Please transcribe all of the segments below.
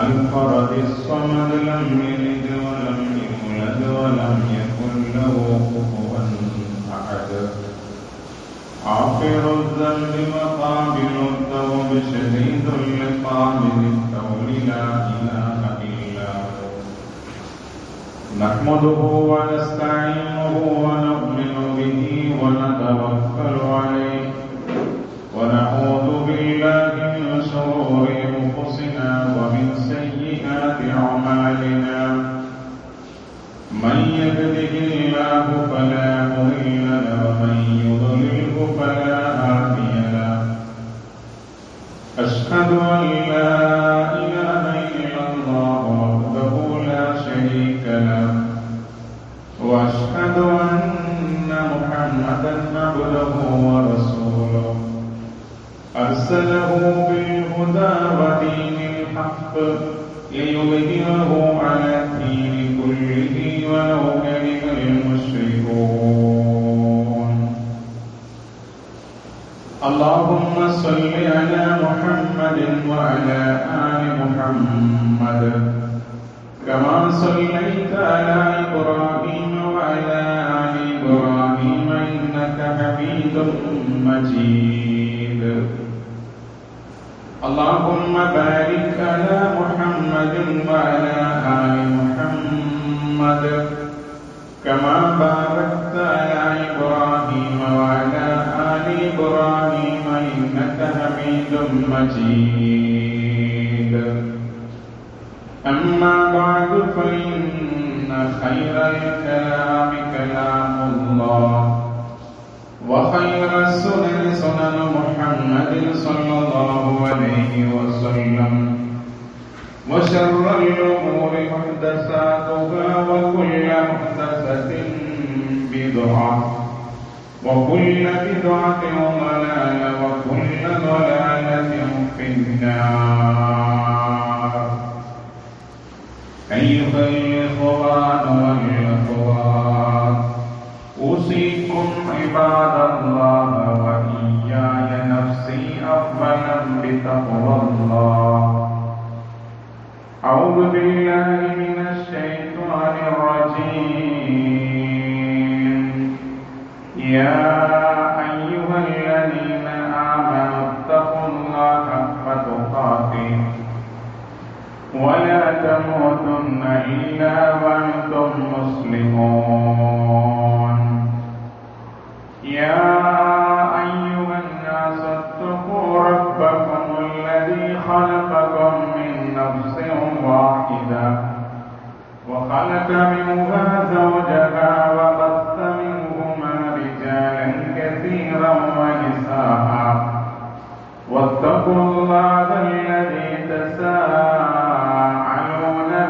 الفرد الصمد لم يلد ولم يولد ولم يكن له كفوا أحد. غافر الذنب وقابل التوب شديد العقاب ذي الطول لا إله إلا هو. نحمده ونستعينه ونؤمن به ونتوكل عليه ونعوذ بالله من شرور أنفسنا ومن سيئات أعمالنا. من يهده الله فلا مضل له ومن يضلله فلا هادي له. أشهد أن لا إله إلا الله وحده لا شريك له وأشهد أن محمدا عبده ورسوله أرسله بالهدى ودين الحق ليظهره على الدين كله ولو كره المشركون. اللهم صل على محمد وعلى آل محمد كما صليت على إبراهيم وعلى آل إبراهيم إنك حميد مجيد. اللهم بارك على محمد وعلى آل محمد كما باركت على إبراهيم وعلى آل إبراهيم إنك حميد مجيد. أما بعد فإن خير الكلام كلام الله وخير السنن سنن محمد صلى الله عليه وسلم وشر الأمور محدثاتها وكل محدثة بدعة وكل بدعة ضلالة وكل ضلالة في النار. أيها الإخوان والأخوات، أوصيكم عباد الله وإياي نفسي أولا بتقوى الله. أعوذ بالله من الشيطان الرجيم. يا أيها الذين آمنوا اتقوا الله حق تقاته ولا تموتن إلا وأنتم مسلمون. يا أيها الناس اتقوا ربكم الذي خلقكم من نفس واحدة وخلق منها زوجها وبث منهما رجالا كثيرا ونساء واتقوا الله الذي تساءلون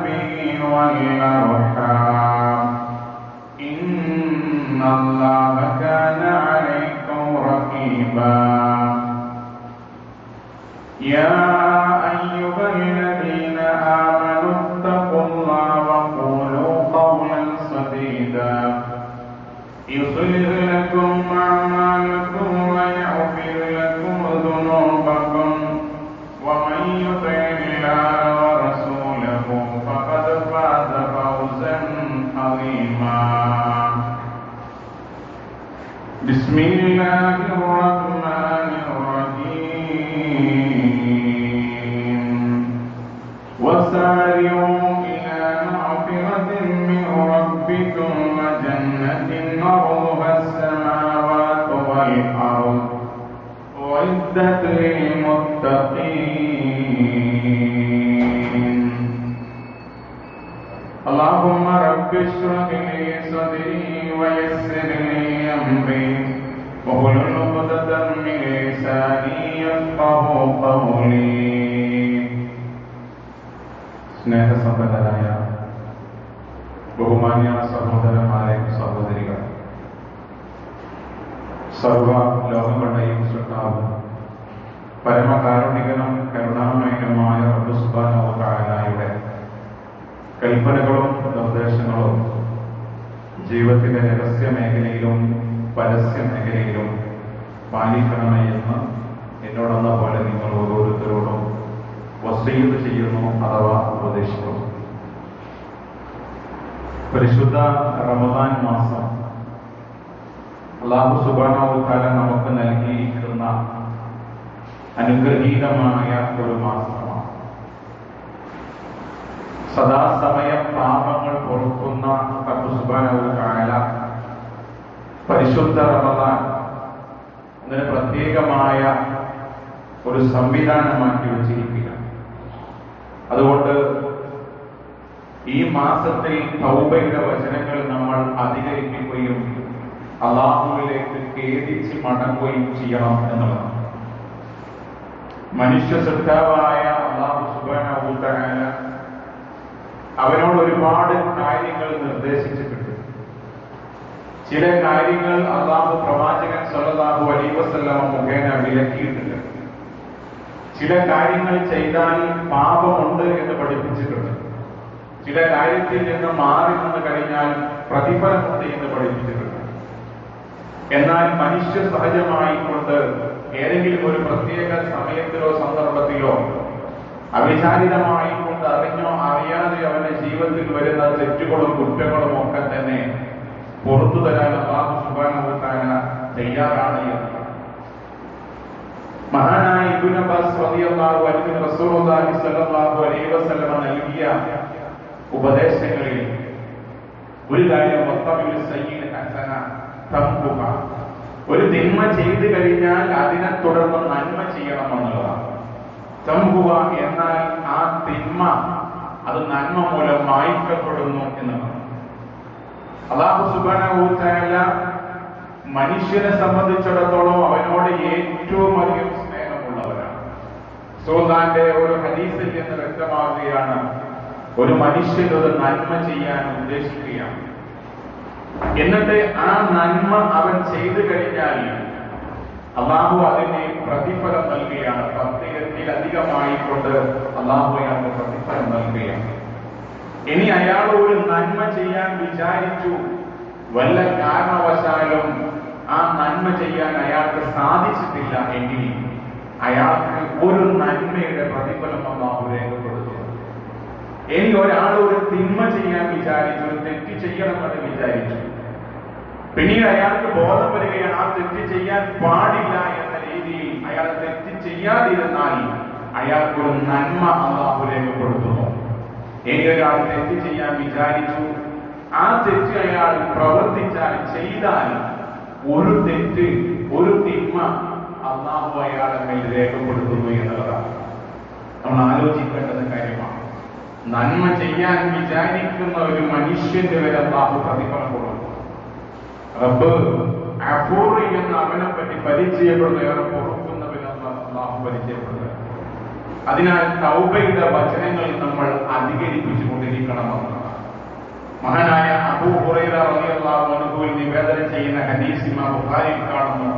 به والأرحام إن الله كان عليكم رقيبا. يا أيها الذين آمنوا اتقوا الله وقولوا قولا سديدا يصلح لكم أعمالكم ويغفر لكم ذنوبكم ومن يطع الله ورسوله فقد فاز فوزا عظيما. بسم الله الرحمن الرحيم. وسارعوا إلى مغفرة من ربكم وجنة عرضها السماوات والأرض أعدت للمتقين. اللهم رب اشرح لي صدري ويسر لي أمري واحلل عقدة من لساني يفقهوا قولي. സ്നേഹസമ്പന്നരായ ബഹുമാന്യ സഹോദരന്മാരെ, സഹോദരികൾ, സർവ ലോകങ്ങളുടെയും സൃഷ്ടാവും പരമകാരുണികനും കരുണാമയനുമായ റബ്ബ് സുബ്ഹാനഹു വ തആലയുടെ കൽപ്പനകളും നിർദ്ദേശങ്ങളും ജീവിതത്തിന്റെ രഹസ്യ മേഖലയിലും പരസ്യ മേഖലയിലും പാലിക്കണമേ എന്ന് എന്നോടെന്ന പോലെ നിങ്ങൾ വസീയത്ത് ചെയ്യുന്നു അഥവാ ഉപദേശിക്കുന്നു. പരിശുദ്ധ റമദാൻ മാസം അല്ലാഹു സുബ്ഹാനഹു വ തആല നമുക്ക് നൽകിയിരിക്കുന്ന അനുഗ്രഹീതമായ ഒരു മാസമാണ്. സദാസമയം പാപങ്ങൾ പൊറുക്കുന്ന റബ്ബ് സുബ്ഹാനഹു വ തആല പരിശുദ്ധ റമദാൻ അതിന് പ്രത്യേകമായ ഒരു സംവിധാനമാക്കി വെച്ചിരിക്കുക. അതുകൊണ്ട് ഈ മാസത്തിൽ തൗബയുടെ വചനങ്ങൾ നമ്മൾ അധികരിപ്പിക്കുകയും അല്ലാഹുവിലേക്ക് ഖേദിച്ച് മടങ്ങുകയും ചെയ്യണം എന്നുള്ളതാണ്. മനുഷ്യ സൃഷ്ടാവായ അല്ലാഹു സുബ്ഹാനഹു വ തആല അവനോട് ഒരുപാട് കാര്യങ്ങൾ നിർദ്ദേശിച്ചിട്ടുണ്ട്. ചില കാര്യങ്ങൾ അല്ലാഹു പ്രവാചകൻ സ്വല്ലല്ലാഹു അലൈഹി വസല്ലം മുഖേന വിലക്കിയിട്ടുണ്ട്. ചില കാര്യങ്ങൾ ചെയ്താൽ പാപമുണ്ട് എന്ന് പഠിപ്പിച്ചിട്ടുണ്ട്. ചില കാര്യത്തിൽ നിന്ന് മാറി നിന്ന് കഴിഞ്ഞാൽ പ്രതിഫലമുണ്ട് എന്ന് പഠിപ്പിച്ചിട്ടുണ്ട്. എന്നാൽ മനുഷ്യ സഹജമായി കൊണ്ട് ഏതെങ്കിലും ഒരു പ്രത്യേക സമയത്തിലോ സന്ദർഭത്തിലോ അവിചാരിതമായി കൊണ്ട് അറിഞ്ഞോ അറിയാതെ അവന്റെ ജീവിതത്തിൽ വരുന്ന തെറ്റുകളും കുറ്റങ്ങളും ഒക്കെ തന്നെ പുറത്തു തരാൻ അല്ലാഹു സുബ്ഹാനഹു വ തആല തയ്യാറാണ് എന്ന് മഹാനായ ഇബ്നു അബ്ബാസ് റളിയല്ലാഹു അൻഹു റസൂലുള്ളാഹി സ്വല്ലല്ലാഹു അലൈഹി വസല്ലം നൽകിയ ഉപദേശങ്ങളിൽ ഒരു കാര്യം ഒരു തിന്മ ചെയ്തു കഴിഞ്ഞാൽ അതിനെ തുടർന്ന് നന്മ ചെയ്യണമെന്നുള്ളതാണ്. തംഹുവ എന്നാൽ ആ തിന്മ അത് നന്മ മൂലം മായ്ക്കപ്പെടുന്നു എന്നതാണ്. അല്ലാഹു സുബ്ഹാനഹു വ തആല മനുഷ്യനെ സംബന്ധിച്ചിടത്തോളം അവനോട് ഏറ്റവും അധികം സ്നേഹമുള്ളവരാണ്. റസൂലുള്ളാഹിന്റെ ഒരു ഹദീസിൽ നിന്ന് വ്യക്തമാവുകയാണ്, ഒരു മനുഷ്യൻ ഒരു നന്മ ചെയ്യാൻ ഉദ്ദേശിക്കുകയാണ്. എന്നിട്ട് ആ നന്മ അവൻ ചെയ്തു കഴിഞ്ഞാൽ അല്ലാഹു അതിനെ പ്രതിഫലം നൽകുകയാണ്. 10 ഇരട്ടിയിലധികമായി കൊണ്ട് അല്ലാഹു അയാൾക്ക് പ്രതിഫലം നൽകുകയാണ്. ഇനി അയാൾ ഒരു നന്മ ചെയ്യാൻ വിചാരിച്ചു, വല്ല കാരണവശാലും ആ നന്മ ചെയ്യാൻ അയാൾക്ക് സാധിച്ചിട്ടില്ല എങ്കിൽ അയാൾക്ക് ഒരു നന്മയുടെ പ്രതിഫലം അല്ലാഹു രേഖപ്പെടുത്തുന്നു. ഇനി ഒരാൾ ഒരു തിന്മ ചെയ്യാൻ വിചാരിച്ചു, ഒരു തെറ്റ് ചെയ്യണമെന്ന് വിചാരിച്ചു, പിന്നീട് അയാൾക്ക് ബോധം വരികയാണ് ആ തെറ്റ് ചെയ്യാൻ പാടില്ല എന്ന രീതിയിൽ അയാൾ തെറ്റ് ചെയ്യാതിരുന്നാൽ അയാൾക്കൊരു നന്മ അല്ലാഹു രേഖപ്പെടുത്തുന്നു. ഇനി ഒരാൾ തെറ്റ് ചെയ്യാൻ വിചാരിച്ചു, ആ തെറ്റ് അയാൾ പ്രവർത്തിച്ചാൽ ചെയ്താൽ ഒരു തെറ്റ് ഒരു തിന്മ അല്ലാഹു അയാളെ മേൽ രേഖപ്പെടുത്തുന്നു എന്നുള്ളതാണ്. നമ്മൾ ആലോചിക്കേണ്ട കാര്യമാണ്. നന്മ ചെയ്യാൻ വിചാരിക്കുന്ന ഒരു മനുഷ്യന്റെ വരെ അല്ലാഹു പ്രതിഫലം കൊടുക്കും. റബ്ബ് അഫൂർ എന്ന് അവനെ പറ്റി പരിചയപ്പെടുന്ന ഏറെ പൊറുക്കുന്നവനെന്ന് അല്ലാഹു പരിചയപ്പെടുന്നത്. അതിനാൽ തൗബയുടെ വചനങ്ങൾ നമ്മൾ അധികരിപ്പിച്ചു കൊണ്ടിരിക്കണമെന്നാണ്. മഹാനായ അബൂ ഹുറൈറ റളിയല്ലാഹു അൻഹു നിവേദനം ചെയ്യുന്ന ഹദീസ് ഇമാം ബുഖാരിയിൽ കാണുന്നു.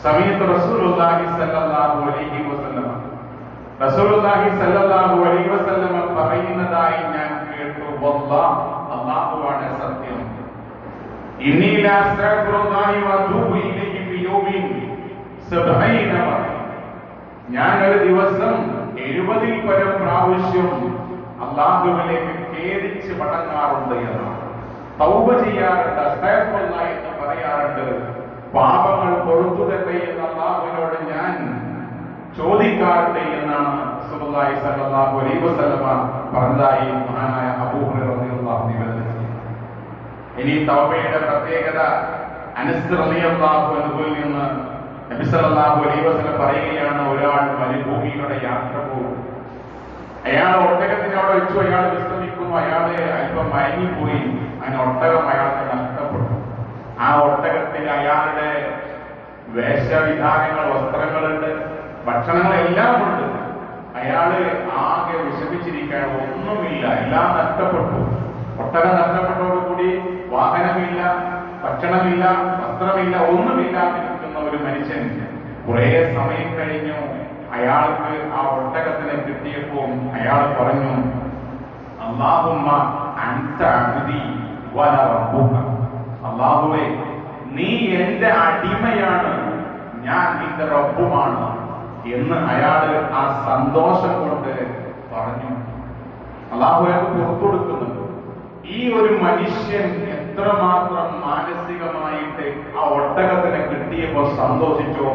സമയത്ത് റസൂലുള്ളാഹി സ്വല്ലല്ലാഹു അലൈഹി വസല്ലം റസൂലുള്ളാഹി സ്വല്ലല്ലാഹു അലൈഹി വസല്ലം പറയുന്നതായി ഞാൻ കേട്ടു, വല്ലാഹ് അല്ലാഹുവാണ് സത്യം, ഇന്നി ലാ അസ്തഗ്ഫിറുല്ലാഹി വ അതൂബു ഇലൈഹി ഫി യൗമിൻ 70 മറ. ഞാൻ ഒരു ദിവസം 70 പരം പ്രാവശ്യം അല്ലാഹുവിലേക്ക് ഖേദിച്ച് മടങ്ങാറുണ്ട് എന്നാണ്. തൗബ ചെയ്യാറുണ്ട്, അസ്തഗ്ഫിറുല്ലാഹ് എന്ന് പറയാറുണ്ട്. പാപങ്ങൾ പൊറുത്തു തരട്ടെ എന്ന് അല്ലാഹുവിനോട് ഞാൻ ചോദിക്കാറുണ്ട് എന്നാണ് റസൂലുള്ളാഹി സ്വല്ലല്ലാഹു അലൈഹി വസല്ലം പറഞ്ഞതായി മഹാനായ അബൂ ഹുറൈറ റളിയല്ലാഹു അൻഹു നിവേദനം ചെയ്യുന്നു. ഇനി തൗബയുടെ പ്രത്യേകത അനസ് റളിയല്ലാഹു അൻഹുവിൽ നിന്ന് നബി സല്ലല്ലാഹു അലൈഹി വസല്ലം പറയുകയാണ്, ഒരാൾ മരുഭൂമിയിലൂടെ യാത്ര പോകും. അയാൾ ഒട്ടകത്തിന് അവിടെ വെച്ചു, അയാൾ വിശ്രമിക്കുന്നു. അയാളെ അല്പം മയങ്ങിപ്പോയി. അങ്ങനെ ഒട്ടകം അയാൾക്ക് നഷ്ടപ്പെട്ടു. ആ ഒട്ടകത്തിൽ അയാളുടെ വേഷവിധാനങ്ങൾ, വസ്ത്രങ്ങളുണ്ട്, ഭക്ഷണങ്ങളെല്ലാം ഉണ്ട്. അയാള് ആകെ വിഷമിച്ചിരിക്കാൻ ഒന്നുമില്ല, എല്ലാം നഷ്ടപ്പെട്ടു. ഒട്ടകം നഷ്ടപ്പെട്ടതോടുകൂടി വാഹനമില്ല, ഭക്ഷണമില്ല, വസ്ത്രമില്ല, ഒന്നുമില്ലാതിരിക്കുന്ന ഒരു മനുഷ്യൻ കുറെ സമയം കഴിഞ്ഞു അയാൾക്ക് ആ ഒട്ടകത്തിനെ കിട്ടിയപ്പോൾ അയാൾ പറഞ്ഞു, അല്ലാഹുമ്മ അൻത അബ്ദി വഅന റബ്ബുക. അല്ലാഹുവേ, നീ എന്റെ അടിമയാണ്, ഞാൻ നിന്റെ റബ്ബുമാണ് എന്ന് അയാള് ആ സന്തോഷം കൊണ്ട് പറഞ്ഞു. അല്ലാഹു അയാൾക്ക് പുറത്തു കൊടുക്കുന്നുണ്ട്. ഈ ഒരു മനുഷ്യൻ എത്രമാത്രം മാനസികമായിട്ട് ആ ഒട്ടകത്തിനെ കിട്ടിയപ്പോൾ സന്തോഷിച്ചോ,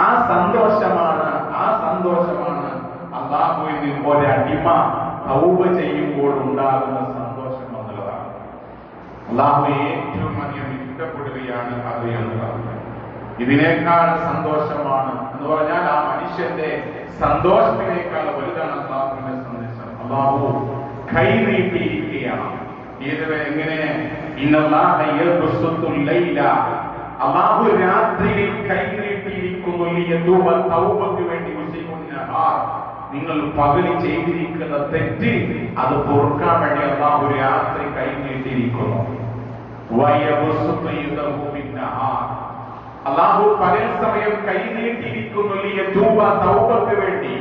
ആ സന്തോഷമാണ് അല്ലാഹുവിന് ഒരടിമ തൗബ ചെയ്യുമ്പോൾ ഉണ്ടാകുന്ന സന്തോഷം എന്നുള്ളതാണ്. അല്ലാഹു ഏറ്റവും അധികം ഇഷ്ടപ്പെടുകയാണ് അത് എന്നുള്ളത്. ഇതിനേക്കാൾ സന്തോഷമാണ് എന്ന് പറഞ്ഞാൽ ആ മനുഷ്യന്റെ സന്തോഷത്തിനേക്കാൾ വലുതാണ് അല്ലാഹുവിന്റെ സന്ദേശം. അല്ലാഹു കൈ നീട്ടിയിരിക്കുകയാണ്. എങ്ങനെ? അല്ലാഹു രാത്രിയിൽ കൈ നീട്ടിയിരിക്കുന്നു തൗബക്ക് വേണ്ടി. നിങ്ങൾ പകല് ചെയ്തിരിക്കുന്ന തെറ്റ് അത് പൊറുക്കാൻ വേണ്ടി അല്ലാഹു രാത്രി കൈ നീട്ടിയിരിക്കുന്നു. അല്ലാഹു പകൽ സമയം കൈ നീട്ടിയിരിക്കുന്നു തൗബക്ക് വേണ്ടി.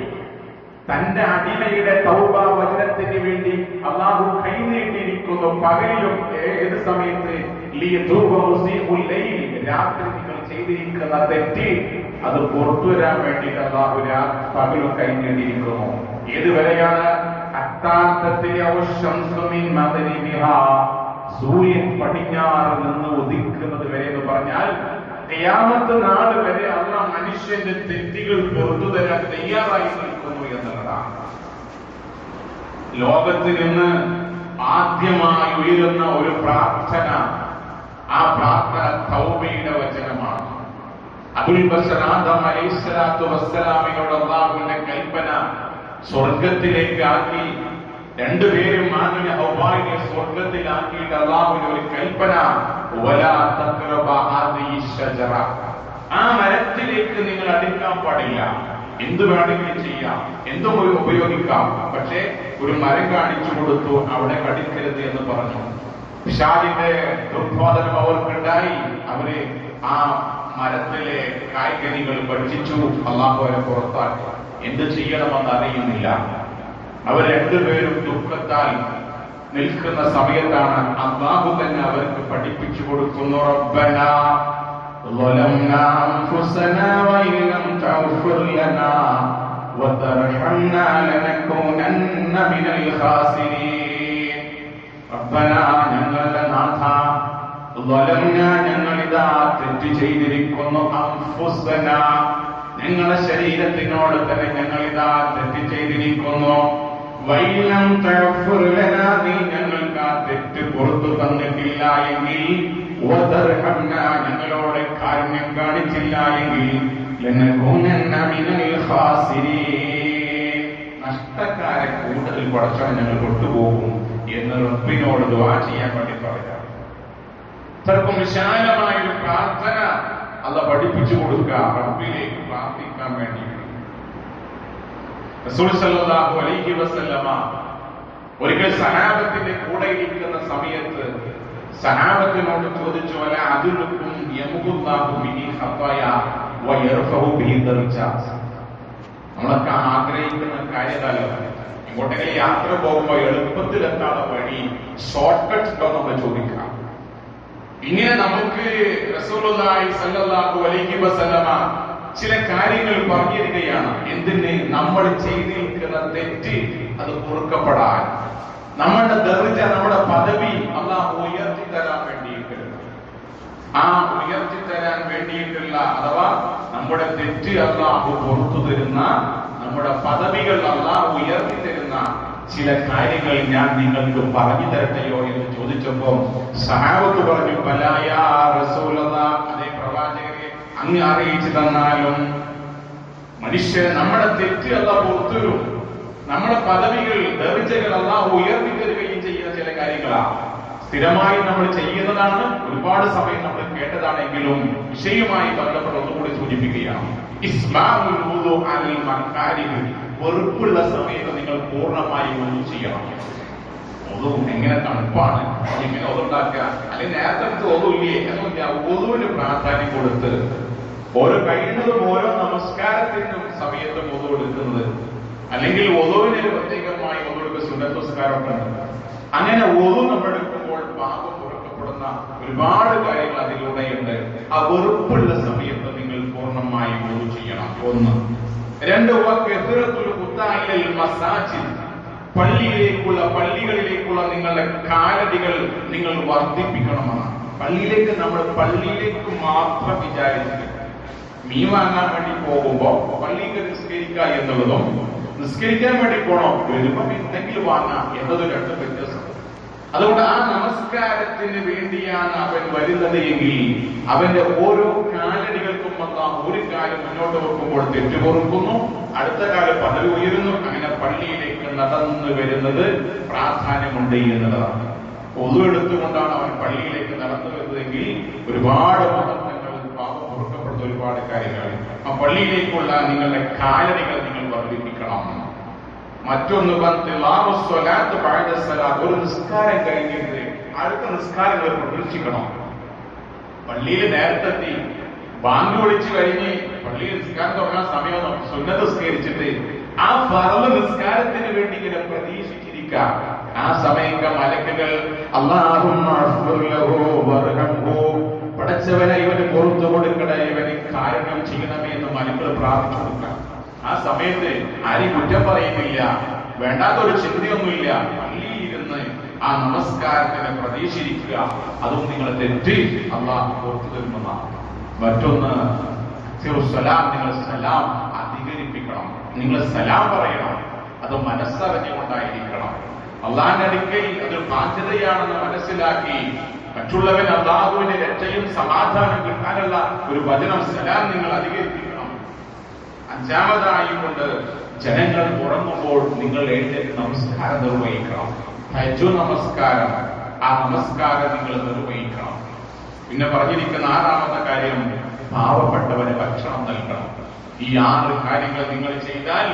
തന്റെ അടിമയുടെ തൗബ വചനത്തിന് വേണ്ടി അല്ലാഹു കൈ നീട്ടിയിരിക്കുന്നു. പകലിലും ഏത് സമയത്ത് രാത്രി നിങ്ങൾ ചെയ്തിരിക്കുന്ന തെറ്റ് അത് പുറത്തു വരാൻ വേണ്ടിയിട്ട് അല്ലാഹു പകലും കൈ നീട്ടിയിരിക്കുന്നു. ഏതുവരെയാണ്? സൂര്യൻ പടിഞ്ഞാറ് നിന്ന് ഉദിക്കുന്നത് വരെ എന്ന് പറഞ്ഞാൽ ഖിയാമത്ത് നാൾ വരെ അല്ലാഹു മനുഷ്യന്റെ തെറ്റുകൾ പുറത്തു തരാൻ തയ്യാറായി നിൽക്കുന്നു എന്നുള്ളതാണ്. ലോകത്തിൽ നിന്ന് ആദ്യമായി ഉയരുന്ന ഒരു പ്രാർത്ഥന, ആ പ്രാർത്ഥന തൗബയുടെ വചനമാണ്. അബുൽ ബശർ ആദം അലൈഹിസ്സലാത്തു വസ്സലാമിനോട് അല്ലാഹുവിന്റെ കൽപ്പന സ്വർഗത്തിലേക്ക് ആക്കി. രണ്ടുപേരും ആദ്യ ഹവ്വായിനെ സ്വർഗത്തിലാക്കിയിട്ട് അല്ലാഹുവിന്റെ ഒരു കൽപ്പന, വലാ തഖ്റബ ഹാദിഹി ശജറ, ആ മരത്തിലേക്ക് നിങ്ങൾ അടുക്കാൻ പാടില്ല. എന്ത് വേണമെങ്കിലും ചെയ്യാം, എന്തും ഉപയോഗിക്കാം, പക്ഷേ ഒരു മരം കാണിച്ചു കൊടുത്തു, അവിടെ കടിക്കരുത് എന്ന് പറഞ്ഞു. പിശാചിന്റെ ദുർബോധനം അവർക്കുണ്ടായി. അവര് ആ മരത്തിലെ കായ്കനികൾ ഭക്ഷിച്ചു. അല്ലാഹു അവരെ പുറത്താക്കി. എന്ത് ചെയ്യണമെന്ന് അറിയുന്നില്ല. അവർ രണ്ടുപേരും ദുഃഖത്താൽ നിൽക്കുന്ന സമയത്താണ് അല്ലാഹു തന്നെ അവർക്ക് പഠിപ്പിച്ചു കൊടുക്കുന്നു. റബ്ബനാ ظلمنا أنفسنا وإن لم تغفر لنا وترحمنا لنكونن من الخاسرين. ربنا ഞങ്ങളുടെ നാഥ ظلمنا ഞങ്ങളിതാ തെറ്റ് ചെയ്തിരിക്കുന്നു. അൻഫുസന ഞങ്ങളുടെ ശരീരത്തിനോട് തന്നെ ഞങ്ങളിതാ തെറ്റ് ചെയ്തിരിക്കുന്നു. വൈലം തഗ്ഫിർ ലനാ നീ ഞങ്ങൾക്ക് ആ തെറ്റ് പുറത്തു തന്നിട്ടില്ല എങ്കിൽ, ഞങ്ങളോട് കാരുണ്യം കാണിച്ചില്ല എങ്കിൽ നഷ്ടക്കാരെ കൂടുതൽ പടച്ചാൽ ഞങ്ങൾ കൊണ്ടുപോകും എന്ന് റബ്ബിനോട് ദുആ ചെയ്യാൻ വേണ്ടി പറയാം. ചിലപ്പം വിശാലമായ ഒരു പ്രാർത്ഥന അല്ലാഹു പഠിപ്പിച്ചു കൊടുക്കുക, റബ്ബിലേക്ക് പ്രാർത്ഥിക്കാൻ വേണ്ടി. റസൂൽ സല്ലല്ലാഹു അലൈഹി വസല്ലമ ഒരിക്കൽ സഹാബത്തിന്റെ കൂടെ ഇരിക്കുന്ന സമയത്ത് സഹാബത്തിനോട് ചോദിച്ചു, വല അദുലുക്കും യമുഖുല്ലാഹു ബിഹി ഖതായ വയർഫഉ ബിഹി ദർജാത്ത്. നമ്മളൊക്കെ ആഗ്രഹിക്കുന്ന കാര്യമല്ല. ഇങ്ങോട്ടേക്ക് യാത്ര പോകുമ്പോൾ എളുപ്പത്തിലെത്താതെ വഴി, ഷോർട്ട് കട്ട് ഉണ്ടോ നമ്മൾ ചോദിക്കാം. ഇങ്ങനെ നമുക്ക് റസൂലുള്ളാഹി സ്വല്ലല്ലാഹു അലൈഹി വസല്ലമ ചില കാര്യങ്ങൾ പറഞ്ഞിരിക്കുകയാണ്. എന്തിന്? നമ്മൾ ചെയ്തിരിക്കുന്ന തെറ്റ് അത് പൊറുക്കപ്പെടാൻ, നമ്മുടെ ദർജ, നമ്മുടെ പദവി അല്ലാഹു ഉയർത്തി തരാൻ വേണ്ടിയിട്ട്, ആ ഉയർത്തി തരാൻ വേണ്ടിയിട്ടുള്ള, അഥവാ നമ്മുടെ തെറ്റ് അല്ലാഹു പുറത്തു തരുന്ന, നമ്മുടെ പദവികൾ അല്ലാഹു ഉയർത്തി തരുന്ന ചില കാര്യങ്ങൾ ഞാൻ നിങ്ങൾക്ക് പറഞ്ഞു തരട്ടെയോ എന്ന് ചോദിച്ചപ്പോ സഹാബത്ത് പറഞ്ഞു, ബലായാ റസൂലല്ലാഹ്, അതേ പ്രവാചകരെ, അങ്ങ് അറിയിച്ചു തന്നാലും. മനുഷ്യൻ നമ്മുടെ തെറ്റ് അല്ലാഹു പുറത്തു തരും, നമ്മുടെ പദവികൾ, ദർജകൾ അല്ലാഹു ഉയർത്തി തരുകയും ചെയ്യുന്ന ചില കാര്യങ്ങളാണ്. സ്ഥിരമായി നമ്മൾ ചെയ്യുന്നതാണ്, ഒരുപാട് സമയം നമ്മൾ കേട്ടതാണെങ്കിലും വിഷയവുമായി ബന്ധപ്പെട്ട് ഒന്നുകൂടി സൂചിപ്പിക്കുകയാണ്. ഇസ്മാഉൽ വുദു അലൽ മക്കാരിഹ്, വെറുപ്പുള്ള സമയത്ത് നിങ്ങൾ പൂർണ്ണമായി ഒന്നു ചെയ്യണം. ഒതു എങ്ങനെ തണുപ്പാണ്, എങ്ങനെ ഒതുണ്ടാക്കുക, അല്ലെങ്കിൽ നേരത്തെ ഒതുല്ലേ എന്നൊക്കെ ഒതുവിന് പ്രാധാന്യം കൊടുത്ത് ഓരോ കഴിയുന്നതും ഓരോ നമസ്കാരത്തിനും സമയത്തും ഒതു കൊടുക്കുന്നത്, അല്ലെങ്കിൽ ഒതുവിന് പ്രത്യേകമായി ഒതുവെടുക്കുക സുന്നത്ത് നമസ്കാരമൊക്കെ ഉണ്ട്. അങ്ങനെ ഒതു നമ്മളെടുക്കുമ്പോൾ പാപം പുറക്കപ്പെടുന്ന ഒരുപാട് കാര്യങ്ങൾ അതിലൂടെയുണ്ട്. ആ വെറുപ്പുള്ള സമയത്ത് നിങ്ങൾ പൂർണ്ണമായി ഒതു ചെയ്യണം. ഒന്ന്. രണ്ട്, മസാജിദ്, പള്ളികളിലേക്കുള്ള നിങ്ങളുടെ കാലടികൾ നിങ്ങൾ വർദ്ധിപ്പിക്കണമെന്നാണ്. പള്ളിയിലേക്ക് മാത്രം വിചാരിച്ചിട്ട് മീൻ വാങ്ങാൻ വേണ്ടി പോകുമ്പോ പള്ളിക്ക് നിസ്കരിക്കുക എന്നുള്ളതും നിസ്കരിക്കാൻ വേണ്ടി പോണോ വരുമ്പോ എന്തെങ്കിലും വാങ്ങാം എന്നത് രണ്ടും വ്യത്യാസം. അതുകൊണ്ട് ആ നമസ്കാരത്തിന് വേണ്ടിയാണ് അവൻ വരുന്നത് എങ്കിൽ അവന്റെ ഓരോ കാലടികൾക്കും ഒരു കാലം മുന്നോട്ട് വെക്കുമ്പോൾ തെറ്റു പൊറുക്കുന്നു, അടുത്ത കാലം പദവി ഉയരുന്നു. അങ്ങനെ പള്ളിയിലേക്ക് നടന്നു വരുന്നത് പ്രാധാന്യമുണ്ട് എന്നുള്ളതാണ്. ഒതു എടുത്തുകൊണ്ടാണ് അവൻ പള്ളിയിലേക്ക് നടന്നു വരുന്നതെങ്കിൽ ഒരുപാട് മഹത്വങ്ങൾ, പാപം പൊറുക്കപ്പെടുന്ന ഒരുപാട് കാര്യങ്ങൾ. ആ പള്ളിയിലേക്കുള്ള നിങ്ങളുടെ കാലടികൾ നിങ്ങൾ വർദ്ധിപ്പിക്കണം. മറ്റൊന്ന് ഒരു നിസ്കാരം കഴിഞ്ഞിട്ട് അടുത്ത നിസ്കാരങ്ങൾ പ്രതീക്ഷിക്കണം. പള്ളിയിൽ നേരത്തെ ബാങ്ക് വിളിച്ചു കഴിഞ്ഞ് പള്ളിയിൽ നിസ്കാരം തുടങ്ങാൻ സമയം സുന്നത്ത് നിസ്കരിച്ചിട്ട് ആ ഫർള് നിസ്കാരത്തിന് വേണ്ടി ഇങ്ങനെ പ്രതീക്ഷിച്ചിരിക്കാം. ആ സമയത്ത് മലക്കുകൾ പടച്ചവനെ ഇവന് പുറത്തു കൊടുക്കണേ, ഇവന് കാരണം ചെയ്യണമേ എന്ന് മലക്കുകൾ പ്രാർത്ഥിച്ചു കൊടുക്കാം. ആ സമയത്ത് ആരും കുറ്റം പറയുന്നില്ല, വേണ്ടാത്തൊരു ചിന്തയൊന്നുമില്ല. പള്ളിയിൽ ഇരുന്ന് ആ നമസ്കാരത്തിന് പ്രതീക്ഷിക്കുക. അതും നിങ്ങൾ തെറ്റി അള്ളാഹു പുറത്തു തരുന്നതാണ്. മറ്റൊന്ന് നിങ്ങൾ സലാം അധികരിപ്പിക്കണം. നിങ്ങൾ സലാം പറയണം. അത് മനസ്സറിഞ്ഞുകൊണ്ടായിരിക്കണം. അള്ളാഹിന്റെ അടുക്കൽ അതൊരു ബാധ്യതയാണെന്ന് മനസ്സിലാക്കി മറ്റുള്ളവൻ അള്ളാഹുവിന്റെ രക്ഷയും സമാധാനം കിട്ടാനുള്ള ഒരു വചനം സലാം നിങ്ങൾ അധികരിപ്പിക്കണം. അഞ്ചാമതായി കൊണ്ട് ജനങ്ങൾ ഉറങ്ങുമ്പോൾ നിങ്ങൾ എഴുന്നേറ്റ് നമസ്കാരം നിർവഹിക്കണം. തഹജ്ജുദ് നമസ്കാരം, ആ നമസ്കാരം നിങ്ങൾ നിർവഹിക്കണം. പിന്നെ പറഞ്ഞിരിക്കുന്ന ആറാമത്തെ കാര്യം, പാവപ്പെട്ടവന് ഭക്ഷണം നൽകണം. ഈ 6 കാര്യങ്ങൾ നിങ്ങൾ ചെയ്താൽ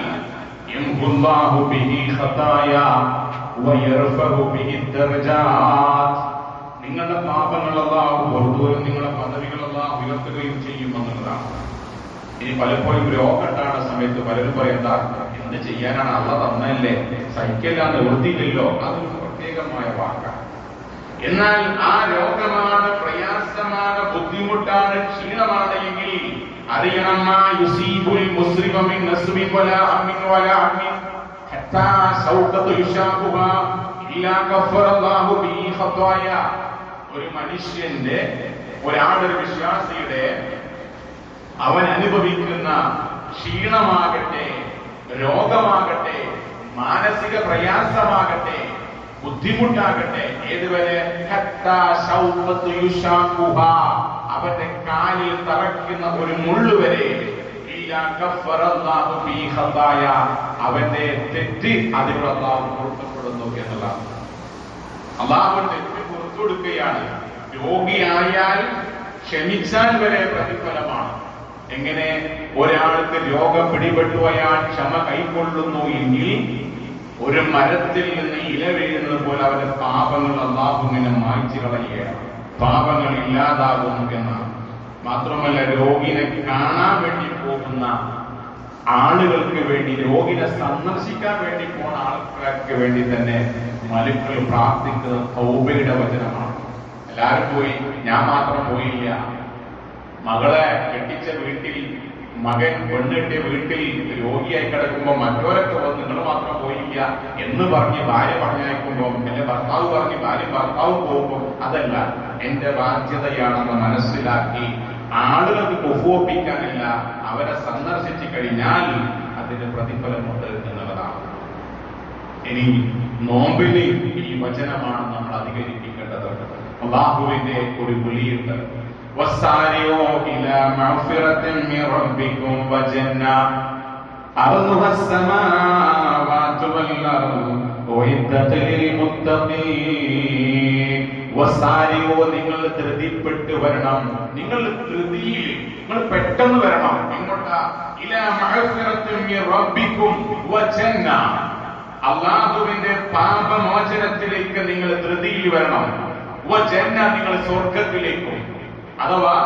നിങ്ങളുടെ പാപങ്ങൾ അല്ലാഹു പുറത്തുവരും, നിങ്ങളുടെ പദവികൾ അല്ലാഹു ഉയർത്തുകയും ചെയ്യുമെന്നുള്ളതാണ്. ഇനി പലപ്പോഴും രോഗം ഉണ്ടാകുന്ന സമയത്ത് പലരും പറയുന്ന എന്ത് ചെയ്യാനാണ്, അള്ളാഹ് തന്നല്ലേ, സഹിക്കല്ലാന്ന് നിവൃത്തിയില്ലല്ലോ. അതൊരു പ്രത്യേകമായ വാക്കാണ്. എന്നാൽ ആ രോഗമാണ്, പ്രയാസമാണ്, ബുദ്ധിമുട്ടാണ്, ക്ഷീണമാണ് എങ്കിൽ അറിയണം ഒരു മനുഷ്യന്റെ, ഒരാളൊരു വിശ്വാസിയുടെ അവൻ അനുഭവിക്കുന്ന ക്ഷീണമാകട്ടെ, രോഗമാകട്ടെ, മാനസിക പ്രയാസമാകട്ടെ, ബുദ്ധിമുട്ടാകട്ടെ, ഏതുവരെ അവന്റെ കാലിൽ തറയ്ക്കുന്ന ഒരു മുള്ളുവരെ അവന്റെ തെറ്റ് അതിനുള്ള അല്ലാഹു പൊറുക്കപ്പെടുന്നു എന്നുള്ളതാണ്. അല്ലാഹു തെറ്റ് പുറത്തു കൊടുക്കുകയാണ്. രോഗിയായാൽ ക്ഷമിച്ചാൽ വരെ പ്രതിഫലമാണ്. എങ്ങനെ ഒരാൾക്ക് രോഗം പിടിപെട്ടു അയാൾ ക്ഷമ കൈക്കൊള്ളുന്നു എങ്കിൽ ഒരു മരത്തിൽ നിന്ന് ഇല വീഴുന്നത് പോലെ അവന്റെ പാപങ്ങൾ അല്ലാഹു ഇങ്ങനെ മായ്ച്ചു കളയുകയാണ്. പാപങ്ങൾ ഇല്ലാതാകുന്നു എന്നാണ്. മാത്രമല്ല, രോഗിനെ കാണാൻ വേണ്ടി പോകുന്ന ആളുകൾക്ക് വേണ്ടി, രോഗിനെ സന്ദർശിക്കാൻ വേണ്ടി പോകുന്ന ആൾക്കാർക്ക് വേണ്ടി തന്നെ മലക്കുകൾ പ്രാർത്ഥിക്കുന്ന തൗബയുടെ വചനമാണ്. എല്ലാവരും പോയി, ഞാൻ മാത്രം പോയില്ല. മകളെ കെട്ടിച്ച വീട്ടിൽ, മകൻ പെണ്ണിട്ടിയ വീട്ടിൽ രോഗിയായി കിടക്കുമ്പോൾ മറ്റോരൊക്കെ വന്ന് നിങ്ങൾ മാത്രം പോയില്ല എന്ന് പറഞ്ഞ് ഭാര്യ പറഞ്ഞയക്കുമ്പോൾ, എന്റെ ഭർത്താവ് പറഞ്ഞ് ഭർത്താവ് പോകുമ്പോൾ, അതല്ല, എന്റെ ബാധ്യതയാണെന്ന് മനസ്സിലാക്കി ആളുകൾക്ക് കുഫുവപ്പിക്കാനില്ല, അവരെ സന്ദർശിച്ചു കഴിഞ്ഞാൽ അതിന് പ്രതിഫലമുണ്ട് എന്നുള്ളതാണ്. ഇനി നോമ്പിന് ഈ വചനമാണ് നമ്മൾ അധികരിപ്പിക്കേണ്ടത്. അല്ലാഹുവിന്റെ ഒരു വിളിയുണ്ട്, وسارعوا إلى مغفرة من ربكم وجنة أرضها السماوات والأرض أعدت للمتقين. وسارعوا, നിങ്ങൾ ധൃതിപ്പെട്ട് വരണം. നിങ്ങൾ ധൃതിയിൽ, നിങ്ങൾ പെട്ടെന്ന് വരണം. എങ്ങോട്ടാ? ഇലാ മഗ്ഫിറത്തിൻ മിൻ റബ്ബിക്കും വജന്ന. അല്ലാഹുവിന്റെ പാപമോചനത്തിലേക്ക് നിങ്ങൾ ധൃതിയിൽ വരണം. വജന്ന, നിങ്ങൾ സ്വർഗ്ഗത്തിലേക്കും. അഥവാ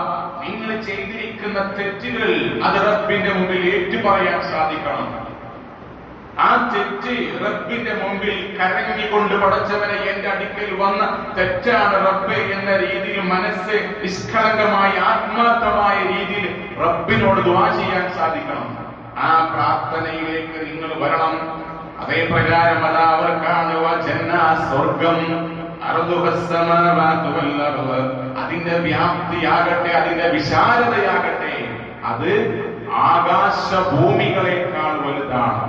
നിങ്ങൾ ചെയ്തിരിക്കുന്ന തെറ്റുകൾ അത് റബ്ബിന്റെ മുമ്പിൽ ഏറ്റുപറയാൻ സാധിക്കണം. ആ തെറ്റ് റബ്ബിന്റെ മുമ്പിൽ കരങ്ങിക്കൊണ്ട്, പടച്ചവനെ എന്റെ അടുക്കൽ വന്ന തെറ്റാണ് റബ്ബേ എന്ന രീതിയിൽ മനസ്സ് നിഷ്കളങ്കമായ, ആത്മാർത്ഥമായ രീതിയിൽ റബ്ബിനോട് ദുആ ചെയ്യാൻ സാധിക്കണം. ആ പ്രാർത്ഥനയിലേക്ക് നിങ്ങൾ വരണം. അതേ പ്രകാരം അതാ അവർക്കാണ് സ്വർഗം, അതിന്റെ വ്യാപ്തിയാകട്ടെ, അതിന്റെ വിശാലതയാകട്ടെ, അത് ആകാശഭൂമികളെക്കാൾ വലുതാണ്.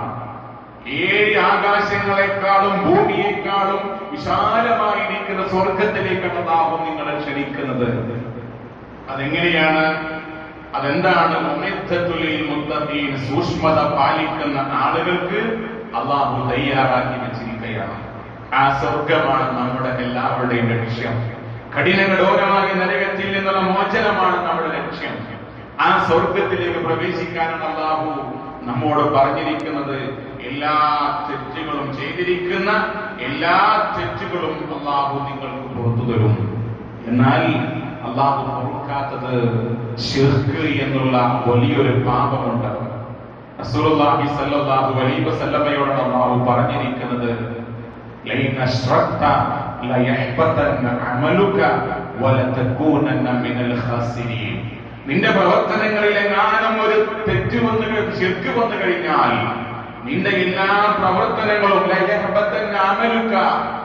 7 ആകാശങ്ങളെക്കാളും ഭൂമിയെക്കാളും വിശാലമായിരിക്കുന്ന സ്വർഗത്തിലേക്കാണ് അല്ലാഹു നിങ്ങളെ ക്ഷണിക്കുന്നത്. അതെങ്ങനെയാണ്? അതെന്താണ്? സൂക്ഷ്മത പാലിക്കുന്ന ആളുകൾക്ക് അല്ലാഹു തയ്യാറാക്കി വെച്ചിരിക്കുകയാണ്. ആ സ്വർഗമാണ് നമ്മുടെ എല്ലാവരുടെയും ലക്ഷ്യം. കഠിനകഠോരമായ നരകത്തിൽ നിന്നുള്ള മോചനമാണ് നമ്മുടെ ലക്ഷ്യം. ആ സ്വർഗത്തിലേക്ക് പ്രവേശിക്കാനാണ് അല്ലാഹു നമ്മോട് പറഞ്ഞിരിക്കുന്നത്. എല്ലാ തെറ്റുകളും ചെയ്തിരിക്കുന്ന എല്ലാ തെറ്റുകളും അല്ലാഹു നിങ്ങൾക്ക് പുറത്തു തരും. എന്നാൽ അല്ലാഹു പൊറുക്കാത്തത് ശിർക്ക് എന്നുള്ള വലിയൊരു പാപമുണ്ട്. റസൂലുള്ളാഹി സ്വല്ലല്ലാഹു അലൈഹി വസല്ലമയോട് അല്ലാഹു പറഞ്ഞിരിക്കുന്നത്, ലൈന അശ്റക്ത ലയഹ്ബതന്ന അമലുക വലതകൂനന്ന മിനൽ ഖാസിരീൻ. നിന്റെ പ്രവർത്തനങ്ങളിൽ എങ്ങാനും ഒരു തെറ്റ് ശിർക്ക് വന്നു കഴിഞ്ഞാൽ നിന്റെ എല്ലാ പ്രവർത്തനങ്ങളും അമലുക,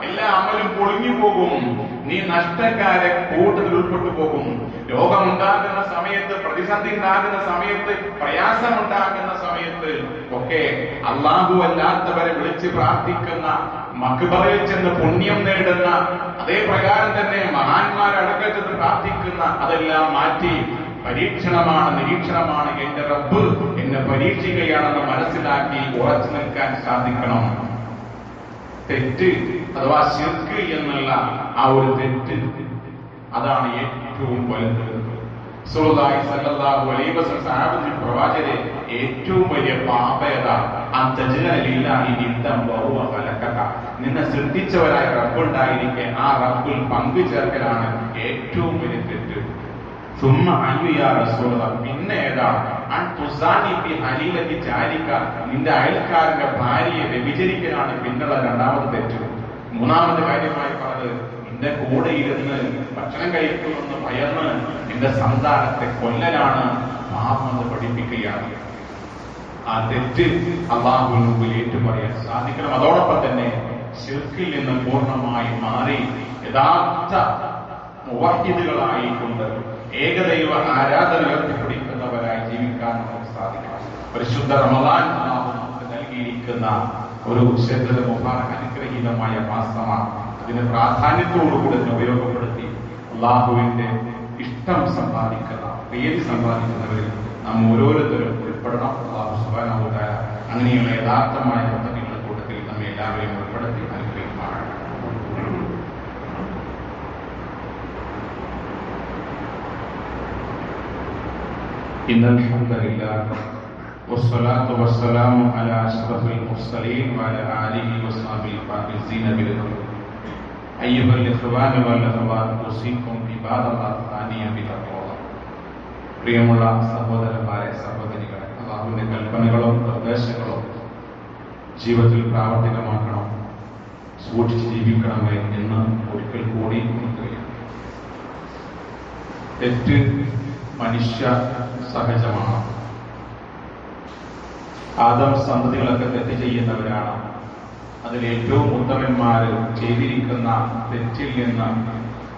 എല്ലാ അമലും പൊളിഞ്ഞു പോകും. നീ നഷ്ടക്കാരെ കൂട്ടത്തിൽ ഉൾപ്പെട്ടു പോകും. രോഗമുണ്ടാകുന്ന സമയത്ത്, പ്രതിസന്ധി ഉണ്ടാകുന്ന സമയത്ത്, പ്രയാസമുണ്ടാകുന്ന സമയത്ത് ഒക്കെ അല്ലാഹു അല്ലാത്തവരെ വിളിച്ച് പ്രാർത്ഥിക്കുന്ന, മക്ബറയിൽ ചെന്ന് പുണ്യം നേടുന്ന, അതേ പ്രകാരം തന്നെ മഹാന്മാരടക്കം ചെന്ന് പ്രാർത്ഥിക്കുന്ന, അതെല്ലാം മാറ്റി പരീക്ഷണമാണ്, നിരീക്ഷണമാണ്, എന്റെ റബ്ബ് എന്നെ പരീക്ഷിക്കുകയാണെന്ന് മനസ്സിലാക്കി ഉറച്ചു നിൽക്കാൻ സാധിക്കണം. തെറ്റ് അഥവാ ശിർക്ക് എന്നുള്ള ആ ഒരു തെറ്റ്, അതാണ് ഏറ്റവും വലുത്. റസൂലുള്ളാഹി സ്വല്ലല്ലാഹു അലൈഹി വസല്ലം സഹാബത്തിൽ പ്രവാചകരെ ഏറ്റവും വലിയ പാപയത നിന്നെ സൃഷ്ടിച്ചവരായ റബ്ബുണ്ടായിരിക്കെ ആ റബ്ബിൽ പങ്കു ചേർക്കലാണ് ഏറ്റവും വലിയ തെറ്റ്. പിന്നെ ഏതാണ്? നിന്റെ അയൽക്കാരന്റെ ഭാര്യയെ വ്യഭിചരിക്കലാണ് പിന്നുള്ള രണ്ടാമത് തെറ്റ്. മൂന്നാമത് കാര്യമായി പറഞ്ഞത്, നിന്റെ കൂടെ ഇരുന്ന് ഭക്ഷണം കഴിക്കുമെന്ന് ഭയന്ന് നിന്റെ സന്താനത്തെ കൊല്ലലാണ് പാപമെന്ന് പഠിപ്പിക്കുകയാണ്. ആ തെറ്റ് അല്ലാഹുവിന് മുമ്പിൽ ഏറ്റുപറയാൻ സാധിക്കണം. അതോടൊപ്പം തന്നെ ശിർക്കിൽ നിന്ന് പൂർണ്ണമായി മാറി യഥാർത്ഥ മുവഹ്ഹിദുകളായിക്കൊണ്ട് ഏകദൈവ ആരാധന ഉയർത്തിപ്പിടിക്കുന്നവരായി ജീവിക്കാൻ നമുക്ക് സാധിക്കണം. പരിശുദ്ധ റമളാൻ നമുക്ക് നൽകിയിരിക്കുന്ന ഒരു ശദ്ദ മുബാറക് അനുഗ്രഹീതമായ മാസമാണ്. അതിന് പ്രാധാന്യത്തോടുകൂടി ഉപയോഗപ്പെടുത്തി അല്ലാഹുവിന്റെ ഇഷ്ടം സമ്പാദിക്കുന്ന, പ്രീതി സമ്പാദിക്കുന്നവരിൽ നാം ഓരോരുത്തരും ഉൾപ്പെടണം. അല്ലാഹു സുബ്ഹാനഹു വ തആല അങ്ങനെയുള്ള യഥാർത്ഥമായ പദ്ധതികളുടെ കൂട്ടത്തിൽ നമ്മെ എല്ലാവരെയും ഉൾപ്പെടുത്തി അനുഗ്രഹിക്കുമാറാകട്ടെ. إن الحمد لله والصلاة والسلام على أشرف المرسلين وعلى آله وصحبه الفائزين بالخير. أيها الإخوان والأخوات أوصيكم بعباد الله ثانيا بتقوى الله. പ്രിയമുള്ള സഹോദരന്മാരെ, സഹോദരികളെ, അല്ലാഹുവിന്റെ കൽപ്പനകളും നിർദ്ദേശങ്ങളും ജീവിതത്തിൽ പ്രാവർത്തികമാക്കണം, സൂക്ഷിച്ച് ജീവിക്കണമേ എന്ന് ഒരിക്കൽ കൂടി ഉണർത്തുകയാണ്. തെറ്റ് മനുഷ്യ സഹജമാണ്. ആദം സന്തതികളൊക്കെ തെറ്റ് ചെയ്യുന്നവരാണ്. അതിൽ ഏറ്റവും ഉത്തമന്മാര് ചെയ്തിരിക്കുന്ന തെറ്റിൽ നിന്ന്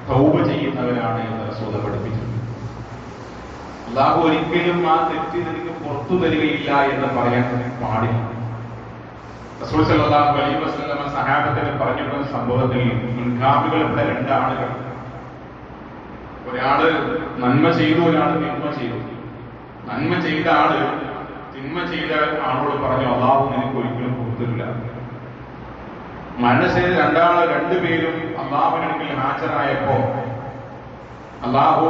തൗബ ചെയ്യുന്നവരാണ് എന്ന് റസൂൽ പഠിപ്പിച്ചു. അല്ലാഹു ഒരിക്കലും ആ തെറ്റിൽ നിന്ന് പുറത്തു തരികയില്ല എന്ന് പറയാൻ പാടില്ല. റസൂൽ സല്ലല്ലാഹു അലൈഹി വസല്ലം സഹാബത്തിന് പറഞ്ഞിട്ടുള്ള സംഭവത്തിൽ മുൻഗാമികളുടെ 2 ആളുകൾ, ഒരാള് നന്മ ചെയ്തു, ഒരാൾ തിന്മ ചെയ്തു. നന്മ ചെയ്ത ആള് തിന്മ ചെയ്ത ആളോട് പറഞ്ഞു, അല്ലാഹു നിനക്ക് ഒരിക്കലും പുറത്തില്ല. മരണശേഷം രണ്ടുപേരും അല്ലാഹുവിനെങ്കിൽ ഹാജരായപ്പോ അല്ലാഹു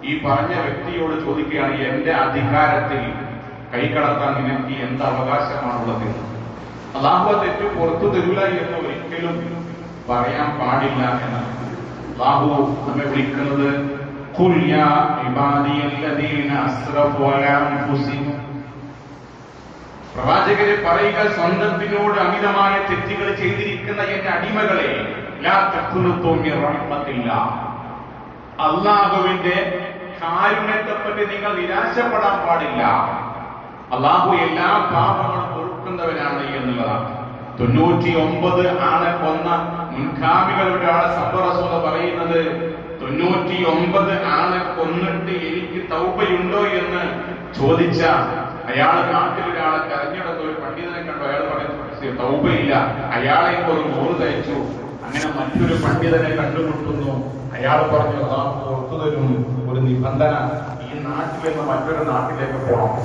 ഈ പറഞ്ഞ വ്യക്തിയോട് ചോദിക്കുകയാണ്, എന്റെ അധികാരത്തിൽ കൈകടത്താൻ നിനക്ക് എന്ത് അവകാശമാണുള്ളത്? അല്ലാഹു തെറ്റ് പുറത്തു തരില്ല എന്ന് ഒരിക്കലും പറയാൻ പാടില്ല എന്നാണ് അല്ലാഹു നമ്മെ വിളിക്കുന്നത്. ഖുൽ യാ ഇബാദിയല്ലദീന അസ്റഫു അലാ അൻഫുസിഹിം. പ്രവാചകരെ പറയുക, സ്വന്തത്തിനോട് അമിതമായ തെറ്റുകൾ ചെയ്തിരിക്കുന്ന എന്റെ അടിമകളെ, ലാ തഖ്നുതു മിർ റഹ്മത്തില്ലാഹ്, അല്ലാഹുവിന്റെ കാരുണ്യത്തെപ്പറ്റി നിങ്ങൾ നിരാശപ്പെടാൻ പാടില്ല. അല്ലാഹു എല്ലാ പാപങ്ങളും പൊറുക്കുന്നവനാണ് എന്നുള്ളതാണ്. 99 ആളെ കൊന്ന മുൻഗാമികളുടെ ആളെ സബ്ബറസൂല പറയുന്നത് 99 ആളെ കൊന്നിട്ട് എനിക്ക് തൗബയുണ്ടോ എന്ന് ചോദിച്ച അയാളെ നാട്ടിലൊരാളെ തെരഞ്ഞെടുത്ത ഒരു പണ്ഡിതനെ കണ്ടു. അയാൾ പറയുന്നത് തൗബയില്ല, അയാളെ ഒരു 100 തയ്ച്ചു. അങ്ങനെ മറ്റൊരു പണ്ഡിതനെ കണ്ടുമുട്ടുന്നു. അയാൾ പറഞ്ഞു അല്ലാഹു പുറത്തു തരും ഒരു നിബന്ധന, ഈ നാട്ടിൽ നിന്ന് മറ്റൊരു നാട്ടിലേക്ക് പോകണം,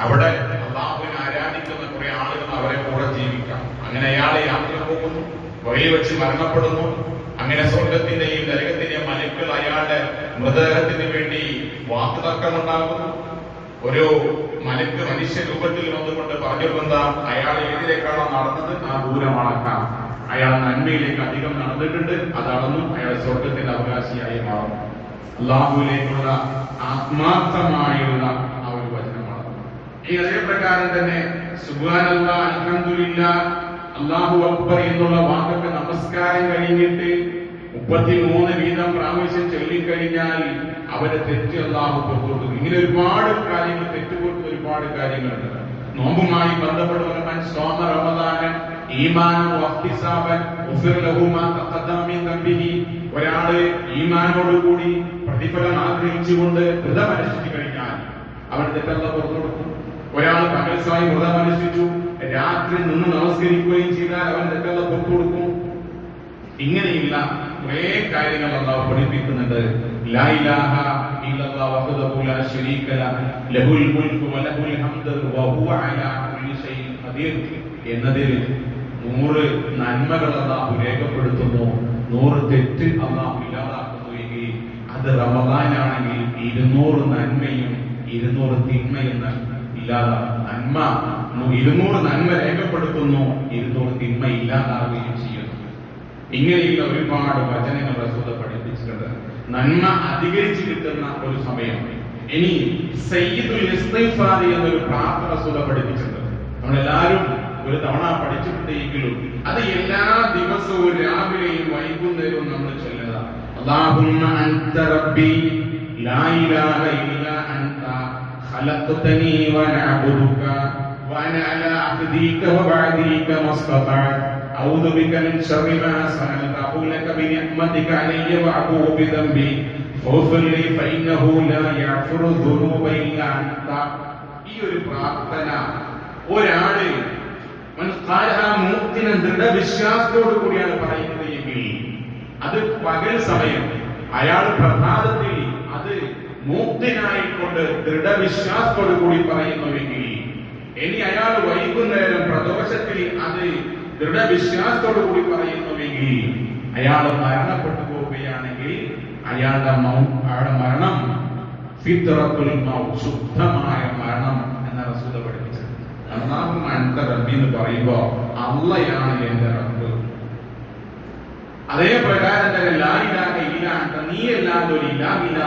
അവിടെ അല്ലാഹുവിനെ ആരാധിക്കുന്ന കുറെ ആളുകൾ അവരെ കൂടെ ജീവിക്കാം. അങ്ങനെ അയാളെ യാത്ര പോകുന്നു, വഴി വെച്ച് മരണപ്പെടുന്നു. അങ്ങനെ സ്വർഗത്തിന്റെയും നരകത്തിന്റെയും മലക്കുകൾ അയാളുടെ മൃതദേഹത്തിന് വേണ്ടി വാക്കുതർക്കമുണ്ടാകുന്നു. ഒരു മലക്ക് മനുഷ്യ രൂപത്തിൽ വന്നുകൊണ്ട് പറഞ്ഞിരുന്ന അയാൾ ഏതിലേക്കാണോ നടന്നത് ആ ദൂരം അളക്കാം. അയാൾ നന്മയിലേക്ക് അധികം നടന്നിട്ടുണ്ട്, അതളന്നു അയാൾ സ്വർഗത്തിന്റെ അവകാശിയായി മാറും. അല്ലാഹുവിലേക്കുള്ള ആത്മാർത്ഥമായുള്ള ആ ഒരു വചനമാണ്. ഈ അതേ പ്രകാരം തന്നെ സുബ്ഹാനല്ലാഹ്, അൽഹംദുലില്ലാഹ്, അല്ലാഹു അക്ബർ എന്നുള്ള വാക്കൊക്കെ നമസ്കാരം കഴിഞ്ഞിട്ട് 33 വീതം പ്രാവശ്യം ചൊല്ലിക്കഴിഞ്ഞാൽ അവരെ തെറ്റ് അല്ലാഹു പുറത്തു. ഇങ്ങനെ ഒരുപാട് കാര്യങ്ങൾ, തെറ്റുപോലുള്ള ഒരുപാട് കാര്യങ്ങളുണ്ട്. നോമ്പുമായി ബന്ധപ്പെടുന്ന മൻ സ്വമ റമദാന ഈമാനൻ വഹ്തിസാബൻ ഉഫിർ ലഹു മാ തഖദ്ദമ മിൻ ദംബിഹി, ഒരാള് ഈമാനോടുകൂടി പ്രതിഫലം ആഗ്രഹിച്ചുകൊണ്ട് വ്രതമനുഷ്ഠിച്ചു കഴിഞ്ഞാൽ അവൻ തെറ്റല്ല പുറത്തു കൊടുക്കും. ഒരാൾ പകൽസായി വ്രതമനുഷ്ഠിച്ചു രാത്രി നിന്ന് നമസ്കരിക്കുകയും ചെയ്താൽ അവൻ തെറ്റല്ല പുറത്തു കൊടുക്കും. ഇങ്ങനെയുള്ള കുറെ കാര്യങ്ങൾ അല്ലാഹു പഠിപ്പിക്കുന്നുണ്ട്. ലാ ഇലാഹ ഇല്ലല്ലാഹു വഹ്ദഹു ലാ ശരീക ലഹു ലഹുൽ മുൽക്കു വലഹുൽ ഹംദു വഹുവ അലാ കുല്ലി ഷൈഇൻ ഖദീർ എന്നതിൽ 100 നന്മകൾ അല്ലാഹു രേഖപ്പെടുത്തുന്നു, 100 തെറ്റ് അല്ലാഹു ഇല്ലാതാക്കുന്നു. എങ്കിൽ അത് റമദാനാണെങ്കിൽ 200 നന്മയും 200 തിന്മയും ഇല്ലാതാകും. 200 നന്മ രേഖപ്പെടുത്തുന്നു, 200 തിന്മ ഇല്ലാതാവുകയും ചെയ്യുന്നു. ഇങ്ങനെയുള്ള ഒരുപാട് വചനങ്ങൾ റസൂൽ പഠിപ്പിച്ചിട്ടുണ്ട്. നന്മ അധികരിച്ച് കിട്ടുന്ന ഒരു സമയം. ഇനി സയ്യിദുൽ ഇസ്തിഗ്ഫാർ എന്നൊരു പ്രാർത്ഥന റസൂൽ പഠിപ്പിച്ചിട്ടുണ്ട്. നമ്മളെല്ലാവരും ഒരു തവണ പഠിച്ചിട്ടുണ്ടെങ്കിലും അത് എല്ലാ ദിവസവും രാവിലെയും വൈകുന്നേരവും നമ്മൾ ചൊല്ലുക. അല്ലാഹുമ്മ അൻത റബ്ബി ലാ ഇലാഹ ഇല്ലാ അൻത ഖലഖ്തനി വഅഅ്ബുദുക വഅന അലാ അഹ്ദിക വബഅദിക മസ്തതഅത് അഊദു ബിക മിൻ ശർരി മാ സനഅതു അഖൂലു ലക ബിനിഅ്മതിക അലയ്യ വഅബൂഉ ബിദംബി ഫഗ്ഫിർ ലി ഫഇന്നഹു ലാ യഗ്ഫിറു ദുനൂബ ഇല്ലാ അൻത. ഈ ഒരു പ്രാർത്ഥന ഒരാള് ദൃഢവിശ്വാസത്തോടു കൂടിയാണ് പറയുന്നത് എങ്കിൽ അത് പകൽ സമയം അയാൾ പ്രഭാതത്തിൽ അത് മുക്തനായിക്കൊണ്ട് ദൃഢവിശ്വാസത്തോടു കൂടി പറയുന്നുവെങ്കിൽ, ഇനി അയാൾ വൈകുന്നേരം പ്രദോഷത്തിൽ അത് ദൃഢവിശ്വാസത്തോടു കൂടി പറയുന്നുവെങ്കിൽ, അയാൾ മരണപ്പെട്ടു പോവുകയാണെങ്കിൽ അയാളുടെ മരണം ഫിത്രത്തുൽ മൗത്ത്, ശുദ്ധമായ മരണം എന്ന റസൂൽ പഠിപ്പിച്ചത്. അല്ലാഹുമ്മ അൻത റബ്ബി എന്ന് പറയുമ്പോ അള്ളയാണ് എന്റെ റബ്ബ്. അതേ പ്രകാരം തന്നെ ലാ ഇലാഹ ഇല്ലാ അൻത, നീ അല്ലാതെ ഒരു ഇലാഹില്ല,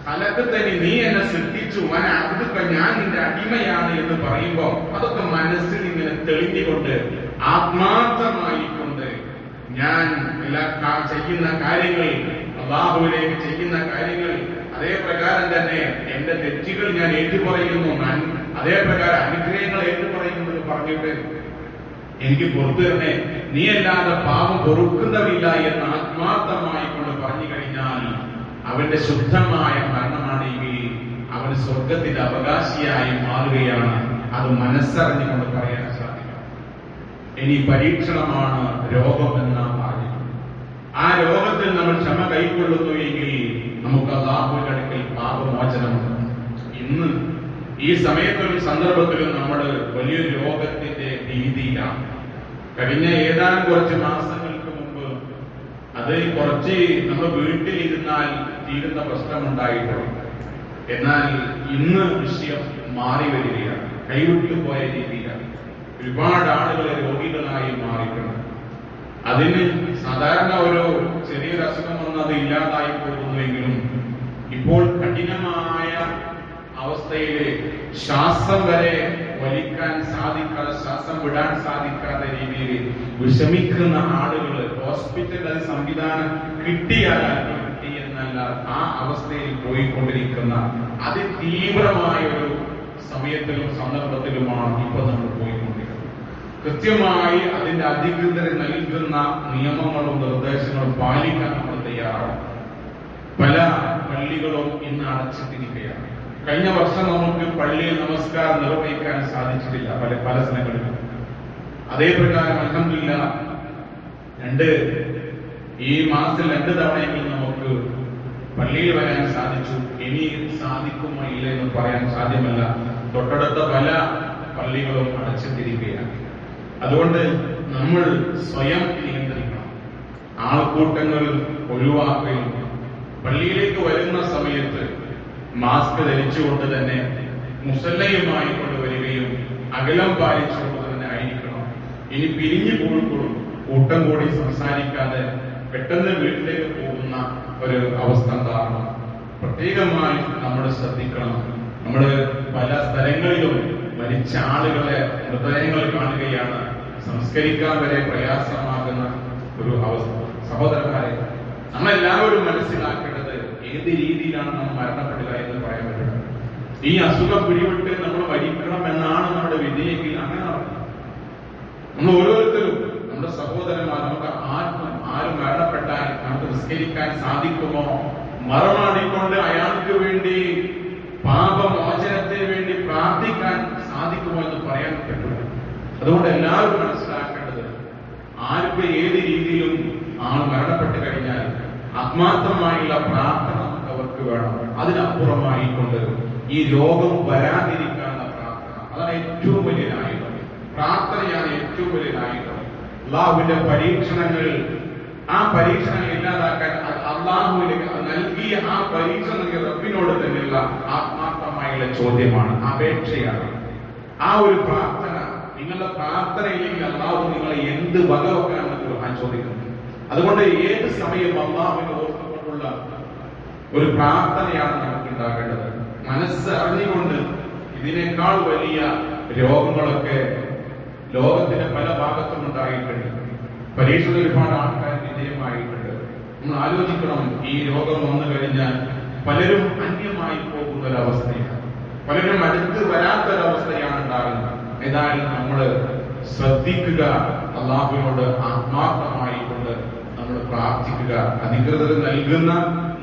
ഖലഖ്തനി, നീ എന്നെ സൃഷ്ടിച്ചു, വഅന അബ്ദുക, ഞാൻ നിന്റെ അടിമയാണ് എന്ന് പറയുമ്പോ അതൊക്കെ മനസ്സിൽ ഇങ്ങനെ തെളിഞ്ഞുകൊണ്ട് ആത്മാർത്ഥമായിക്കൊണ്ട് ഞാൻ എല്ലാ ചെയ്യുന്ന കാര്യങ്ങൾ, അല്ലാഹുവിലേക്ക് ചെയ്യുന്ന കാര്യങ്ങൾ, അതേ പ്രകാരം തന്നെ എന്റെ തെറ്റുകൾ ഞാൻ ഏറ്റുപറയുന്നു, അതേ പ്രകാരം അനുഗ്രഹങ്ങൾ ഏറ്റുപറയുന്നത് പറഞ്ഞിട്ട് എനിക്ക് പുറത്തു തരണേ, നീ അല്ലാതെ പാപം പൊറുക്കുന്നവില്ല എന്ന് ആത്മാർത്ഥമായി കൊണ്ട് പറഞ്ഞു കഴിഞ്ഞാൽ അവന്റെ ശുദ്ധമായ മരണമാണെങ്കിൽ അവൻ സ്വർഗത്തിന്റെ അവകാശിയായി മാറുകയാണ്. അത് മനസ്സറിഞ്ഞുകൊണ്ട് പറയാൻ സാധിക്കും. ഇനി പരീക്ഷണമാണ് രോഗം എന്ന് പറഞ്ഞു. ആ രോഗത്തിൽ നമ്മൾ ക്ഷമ കൈക്കൊള്ളുന്നു എങ്കിൽ നമുക്ക് അല്ലാഹുവിന്റെ അടുക്കൽ പാപമോചനമുണ്ട്. ഇന്ന് ഈ സമയത്തും സന്ദർഭത്തിലും നമ്മൾ വലിയൊരു രോഗത്തിന്റെ ഭീതിയിലാണ്. കഴിഞ്ഞ ഏതാനും കുറച്ച് മാസങ്ങൾക്ക് മുമ്പ് അത് കുറച്ച് നമ്മൾ വീട്ടിലിരുന്നാൽ തീരുന്ന പ്രശ്നമുണ്ടായിട്ടുണ്ട്. എന്നാൽ ഇന്ന് വിഷയം മാറി വരികയാണ്, കൈവിട്ടു പോയ രീതിയിലാണ്. ഒരുപാട് ആളുകൾ രോഗികളായി മാറിയിട്ടുണ്ട്. അതിന് സാധാരണ ഒരു ചെറിയൊരു അസുഖം വന്നത് ഇല്ലാതായി പോകുന്നുവെങ്കിലും ഇപ്പോൾ കഠിനമായ അവസ്ഥയില് ശ്വാസം വരെ വലിക്കാൻ സാധിക്കാതെ, ശ്വാസം വിടാൻ സാധിക്കാത്ത രീതിയിൽ വിഷമിക്കുന്ന ആളുകൾ ഹോസ്പിറ്റലിൽ സംവിധാനം കിട്ടിയാൽ എന്നല്ല ആ അവസ്ഥയിൽ പോയിക്കൊണ്ടിരിക്കുന്ന അതിതീവ്രമായ ഒരു സമയത്തിലും സന്ദർഭത്തിലുമാണ് ഇപ്പോൾ നമ്മൾ പോയിക്കൊണ്ടിരിക്കുന്നത്. കൃത്യമായി അതിന്റെ അധികൃതർ നൽകുന്ന നിയമങ്ങളും നിർദ്ദേശങ്ങളും പാലിക്കാൻ നമ്മൾ തയ്യാറാണ്. പല പള്ളികളും ഇന്ന് അടച്ചിട്ടിരിക്കുകയാണ്. കഴിഞ്ഞ വർഷം നമുക്ക് പള്ളിയിൽ നമസ്കാരം നിർവഹിക്കാൻ സാധിച്ചിട്ടില്ല പല സ്ഥലങ്ങളിലും. അതേ പ്രകാരം അൽഹംദുലില്ലാഹ് ഈ മാസത്തിൽ 2 തവണയെങ്കിലും നമുക്ക് പള്ളിയിൽ വരാൻ സാധിച്ചു. ഇനി സാധിക്കുമോ ഇല്ല എന്ന് പറയാൻ സാധ്യമല്ല. തൊട്ടടുത്ത പല പള്ളികളും അടച്ചിട്ടിരിക്കുകയാണ്. അതുകൊണ്ട് നമ്മൾ സ്വയം നിയന്ത്രിക്കണം. ആൾക്കൂട്ടങ്ങൾ ഒഴിവാക്കുകയും പള്ളിയിലേക്ക് വരുന്ന സമയത്ത് മാസ്ക് ധരിച്ചുകൊണ്ട് തന്നെ മുസല്ലയുമായി കൊണ്ടുവരികയും അകലം പാലിച്ചുകൊണ്ട് തന്നെ ആയിരിക്കണം. ഇനി പിരിഞ്ഞു പോകുമ്പോഴും കൂട്ടം കൂടി സംസാരിക്കാതെ പെട്ടെന്ന് വീട്ടിലേക്ക് പോകുന്ന ഒരു അവസ്ഥ ഉണ്ടാകണം. പ്രത്യേകമായി നമ്മൾ ശ്രദ്ധിക്കണം. നമ്മൾ പല സ്ഥലങ്ങളിലും മരിച്ച ആളുകളെ മൃതദേഹങ്ങൾ കാണുകയാണ്. സംസ്കരിക്കാൻ വരെ പ്രയാസമാകുന്ന ഒരു അവസ്ഥ. സഹോദരന്മാരെ, നമ്മളെല്ലാവരും മനസ്സിലാക്കേണ്ടത് ഏത് രീതിയിലാണ് നമ്മൾ മരണപ്പെടുക എന്ന് പറയാൻ പറ്റുന്നത്. ഈ അസുഖം പിടിവിട്ട് നമ്മൾ മരിക്കണം എന്നാണ് നമ്മുടെ വിധിയെങ്കിൽ അങ്ങനെ നടക്കും. നമ്മൾ ഓരോരുത്തരും നമ്മുടെ സഹോദരന്മാർ നമുക്ക് ആരും മരണപ്പെട്ടാൽ നമുക്ക് നിസ്കരിക്കാൻ സാധിക്കുമോ? മറമാടിക്കൊണ്ട് അയാൾക്ക് വേണ്ടി പാപമോചനത്തിന് വേണ്ടി പ്രാർത്ഥിക്കാൻ സാധിക്കുമോ എന്ന് പറയാൻ പറ്റില്ല. അതുകൊണ്ട് എല്ലാവരും മനസ്സിലാക്കേണ്ടത് ആർക്ക് ഏത് രീതിയിലും ആൾ മരണപ്പെട്ട് കഴിഞ്ഞാൽ ആത്മാർത്ഥമായുള്ള പ്രാർത്ഥന നമുക്ക് അവർക്ക് വേണം. അതിനപ്പുറമായിക്കൊണ്ട് ഈ രോഗം വരാതിരിക്കാനുള്ള പ്രാർത്ഥന, അതാണ് ഏറ്റവും വലിയ ആയുധം. പ്രാർത്ഥനയാണ് ഏറ്റവും വലിയ ആയുധം. അള്ളാഹുവിന്റെ പരീക്ഷണങ്ങൾ, ആ പരീക്ഷണങ്ങൾ ഇല്ലാതാക്കാൻ അള്ളാഹുവിലേക്ക് നൽകിയ ആ പരീക്ഷ നൽകിയ റബ്ബിനോട് തന്നെയുള്ള ആത്മാർത്ഥമായുള്ള ചോദ്യമാണ്, അപേക്ഷയാണ്. ആ ഒരു പ്രാർത്ഥന, നിങ്ങളുടെ പ്രാർത്ഥനയില്ലെങ്കിൽ അള്ളാഹു നിങ്ങളെ എന്ത് വകവെക്കാമെന്ന് ഖുർആൻ ചോദിക്കുന്നു. അതുകൊണ്ട് ഏത് സമയം അള്ളാഹുവിനെ ഓർത്തുകൊണ്ടുള്ള ഒരു പ്രാർത്ഥനയാണ് നമുക്ക് ഉണ്ടാകേണ്ടത്. മനസ്സ് അറിഞ്ഞുകൊണ്ട് ഇതിനേക്കാൾ വലിയ രോഗങ്ങളൊക്കെ ലോകത്തിന്റെ പല ഭാഗത്തും ഉണ്ടായിട്ടുണ്ട്. പരീക്ഷയിൽ ഒരുപാട് ആൾക്കാർ വിജയമായിട്ടുണ്ട്. നമ്മൾ ആലോചിക്കണം, ഈ രോഗം വന്നു കഴിഞ്ഞാൽ പലരും അന്യമായി പോകുന്ന ഒരവസ്ഥയാണ്, പലരും അടുത്ത് വരാത്തൊരവസ്ഥയാണ് ഉണ്ടാകുന്നത്. ഏതായാലും നമ്മൾ ശ്രദ്ധിക്കുക, അള്ളാഹുവിനോട് ആത്മാർത്ഥമായിക്കൊണ്ട് നമ്മൾ പ്രാർത്ഥിക്കുക, അധികൃതർ നൽകുന്ന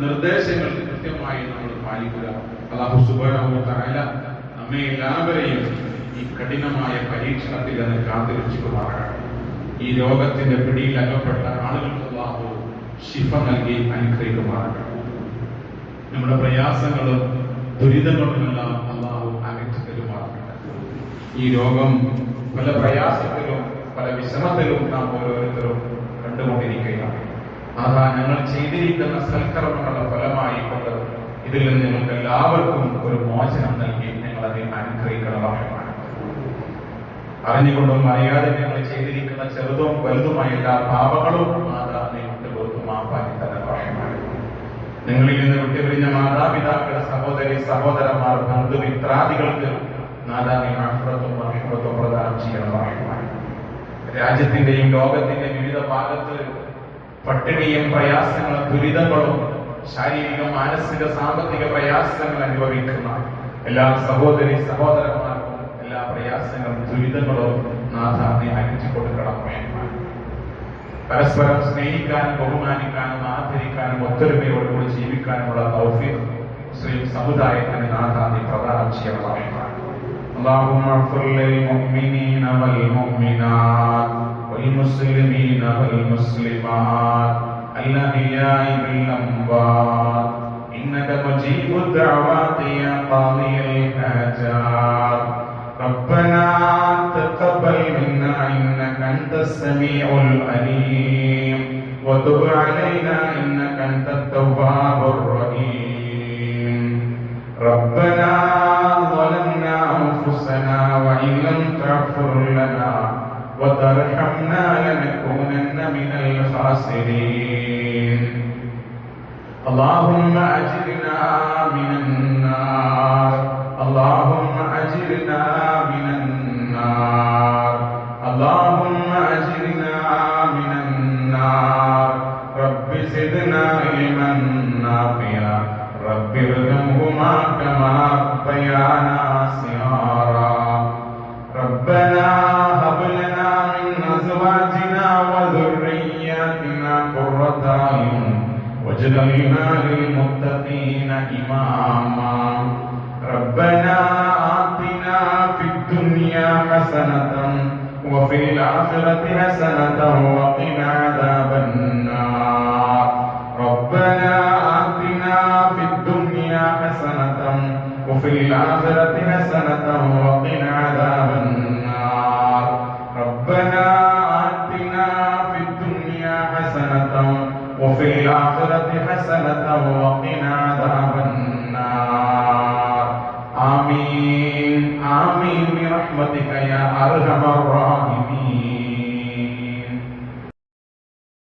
നിർദ്ദേശങ്ങൾ കൃത്യമായി നമ്മൾ പാലിക്കുക. അല്ലാഹു സുബ്ഹാനഹു വ തആല നമ്മെ എല്ലാവരെയും ഈ കഠിനമായ പരീക്ഷണത്തിൽ നിന്ന് കാത്തുരക്ഷിക്കുമാറാകട്ടെ. ഈ രോഗത്തിന്റെ പിടിയിൽ അകപ്പെട്ട ആളുകൾക്ക് അല്ലാഹു ശിഫ നൽകി അനുഗ്രഹിക്കുമാറാകട്ടെ. നമ്മുടെ പ്രയാസങ്ങളും ദുരിതങ്ങളുമെല്ലാം അല്ലാഹു അകറ്റി തരുമാറാകട്ടെ. ഈ രോഗം പല പ്രയാസത്തിലും പല വിഷമത്തിലും നാം ഓരോരുത്തരും കണ്ടുകൊണ്ടിരിക്കുകയാണ്. അതാ ഞങ്ങൾ ചെയ്തിരിക്കുന്ന സൽക്കർമ്മങ്ങളുടെ ഫലമായിക്കൊണ്ട് ഇതിൽ നിന്ന് നിങ്ങൾക്ക് എല്ലാവർക്കും ഒരു മോചനം നൽകി ഞങ്ങളതിനെ അനുഗ്രഹിക്കണമാണ്. അറിഞ്ഞുകൊണ്ടും അറിയാതെ ഞങ്ങൾ ചെയ്തിരിക്കുന്ന ചെറുതും വലുതുമായ എല്ലാ പാപങ്ങളും മാതാവിനെ വിട്ടുപോകും മാപ്പാക്കി തന്നെ ഭാഷമാണ്. നിങ്ങളിൽ നിന്ന് വിട്ടുപിരിഞ്ഞ മാതാപിതാക്കൾ, സഹോദരി സഹോദരന്മാർ, ബന്ധുമിത്രാദികൾക്ക് നാദാമി മഹ്ഫറത്തും മഹ്ഫറത്തും പ്രദാനം ചെയ്യണം ഭാഷമാണ്. രാജ്യത്തിന്റെയും ലോകത്തിന്റെ വിവിധ ഭാഗത്ത് പട്ടിണിയും പ്രയാസങ്ങളും ദുരിതങ്ങളും ശാരീരിക മാനസിക സാമ്പത്തിക പ്രയാസങ്ങൾ അനുഭവിക്കുന്ന എല്ലാ സഹോദരി സഹോദരന്മാർക്കും എല്ലാ പ്രയാസങ്ങളും ദുരിതങ്ങളും നാഥാനെ അയച്ചു കൊടുക്കണം. പരസ്പരം സ്നേഹിക്കാനും ബഹുമാനിക്കാനും ആദരിക്കാനും ഒത്തൊരുമയോടുകൂടി ജീവിക്കാനുമുള്ള തൗഫീഖ് മുസ്ലിം സമുദായത്തിന് നാഥാനെ പ്രദാനം ചെയ്യണം. اللهم اغفر للمؤمنين والمؤمنات والمسلمين والمسلمات الأحياء والأموات إنك مجيب الدعوات يا قاضي الحاجات. ربنا تقبل منا إنك أنت السميع العليم وتب علينا إنك أنت التواب الرحيم. ربنا ظلمنا أنفسنا وإن لم تغفر لنا وترحمنا لنكونن من الخاسرين. اللهم أجرنا من النار، اللهم أجرنا من النار، اللهم أجرنا من النار. رب زدنا علما نافعا، رب ارحمهما كما ربيانا صغارا. ربنا هب لنا حسنة وفي الآخرة حسنة وقنا عذاب النار ربنا آتنا في الدنيا حسنة وفي الآخرة حسنة وقنا عذاب النار ربنا آتنا في الدنيا حسنة وفي الآخرة حسنة وقنا عذاب النار